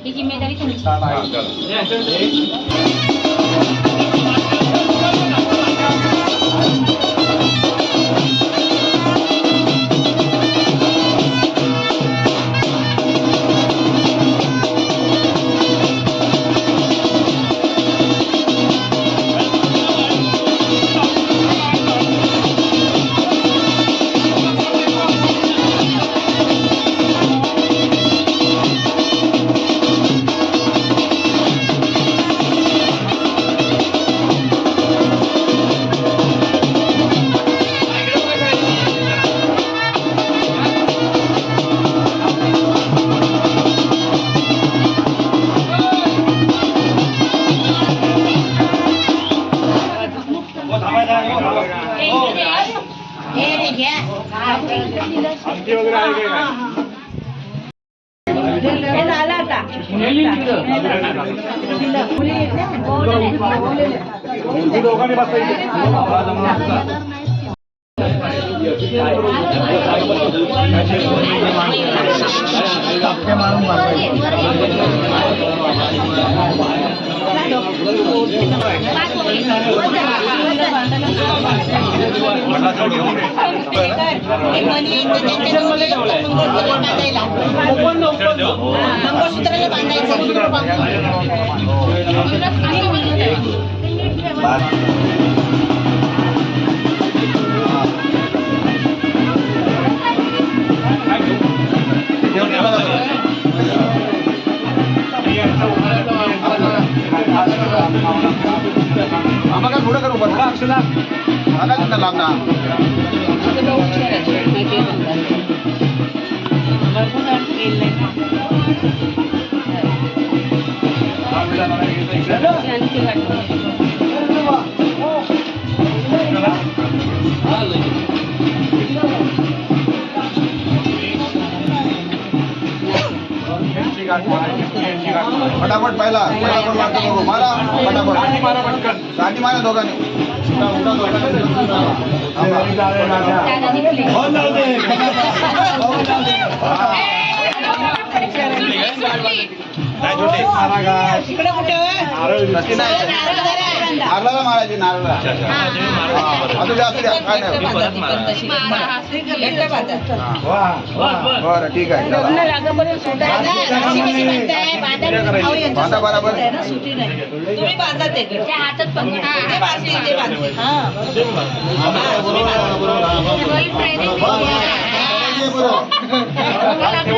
ही जिम्मेदारी तुमची. आम्हाला थोडं करू बरं अक्षरा आला तिथं लांब ना फटाफट पहिला फटाफट मारतो मारा फटाफट गाडी मारा दोघांनी नारळाला मारायची नारळाला. असू द्या काय नाही. बरं ठीक आहे. बांधा बरोबर. तुम्ही बांधा ते हातात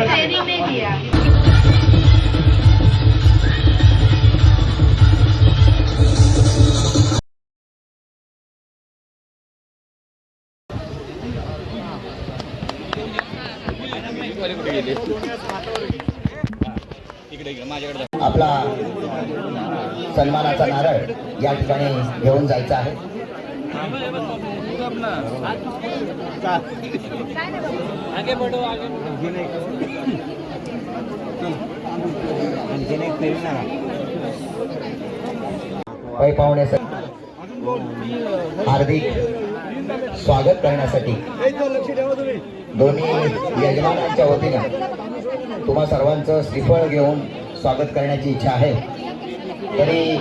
ट्रेनिंग नहीं दिया. आपला सन्मानाचा नारळ या ठिकाणी घेऊन जायचा आहे. पै पाहुण्यासाठी हार्दिक स्वागत करण्यासाठी दोन्ही यजमानांच्या वतीने तुम्हा सर्वांचं श्रीफळ घेऊन स्वागत करण्याची इच्छा आहे. तरी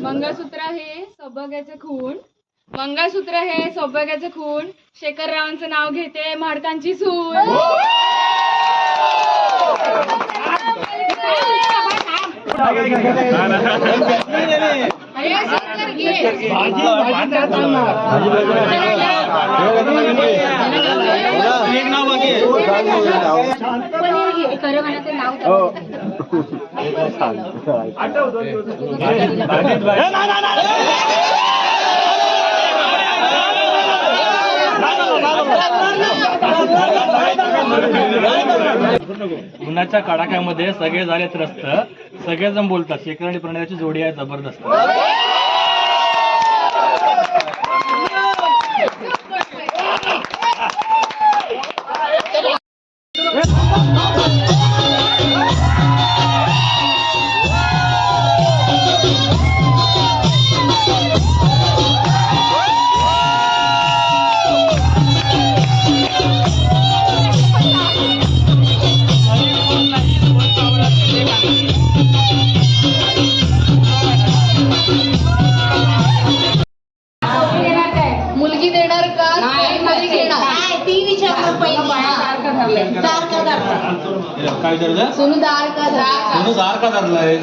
मंगळसूत्र हे सौभाग्याचे खूण, मंगळसूत्र हे सौभाग्याचे खूण, शेखररावांचं नाव घेते म्हाडकांची सून. उन्हाच्या कडाक्यामध्ये सगळे झाले त्रस्त. सगळेजण बोलतात शेखर आणि प्रणयाची जोडी आहे जबरदस्त. मुलगी देणार का मुलगी घेणार? ती विचारलं पहिली. काय विचारलं? सोनू दार का सोनू दार का धरलाय?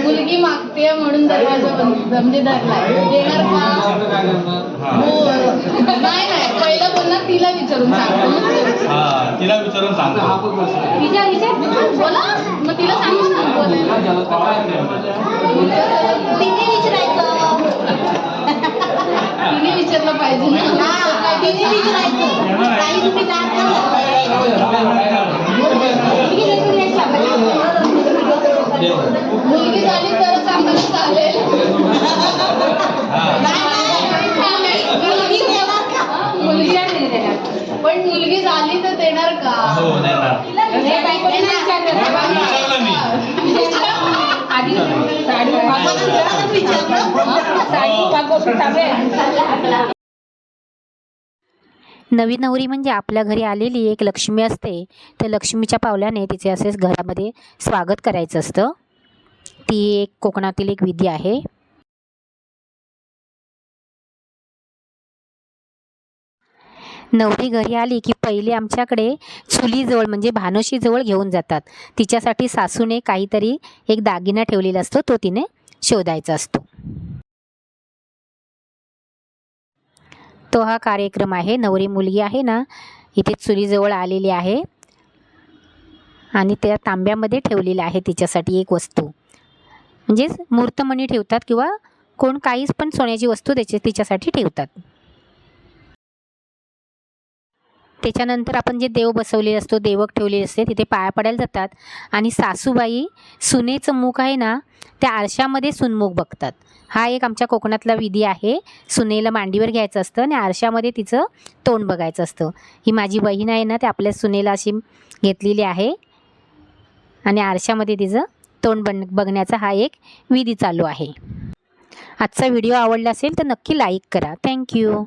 मुलगी मागते म्हणून दरवाजा म्हणजे धरलाय. देणार का? नाही नाही, पहिलं बोलणार तिला विचारून सांगतो. हा तिला विचारून सांगतो. विचार विचार बोला, मग तिला सांगून तिने विचारायचं. तिने विचारलं पाहिजे ना. तिने विचारायचं काही तुम्ही मुलगी झाली तरच आम्हाला चालेल. पण मुलगी झाली तर देणार का? हो देणार. नवी नवरी म्हणजे आपल्या घरी आलेली एक लक्ष्मी असते. त्या लक्ष्मीच्या पावलाने तिचे असेच घरामध्ये स्वागत करायचं असतं. ती एक कोकणातील एक विधी आहे. नवरी घरी आली की पहिले आमच्याकडे चुलीजवळ म्हणजे भानोशीजवळ घेऊन जातात. तिच्यासाठी सासूने काहीतरी एक दागिना ठेवलेला असतो, तो तिने शोधायचा असतो. तो हा कार्यक्रम आहे. नवरी मुलगी आहे ना, इथे चुलीजवळ आलेली आहे आणि त्या तांब्यामध्ये ठेवलेली आहे तिच्यासाठी एक वस्तू. म्हणजेच मूर्तमणी ठेवतात किंवा कोण काहीच पण सोन्याची वस्तू तिच्यासाठी ठेवतात. त्याच्यानंतर आपण जे देव बसवलेले असतो, देवक ठेवलेले असते, तिथे पाया पडायला जातात आणि सासूबाई सुनेचं मुख आहे ना त्या आरशामध्ये सुनमुख बघतात. हा एक आमच्या कोकणातला विधी आहे. सुनेला मांडीवर घ्यायचं असतं आणि आरशामध्ये तिचं तोंड बघायचं असतं. ही माझी बहीण आहे ना, ते आपल्या सुनेला अशी घेतलेली आहे आणि आरशामध्ये तिचं तोंड बघण्याचा हा एक विधी चालू आहे. आजचा व्हिडिओ आवडला असेल तर नक्की लाईक करा. थँक्यू.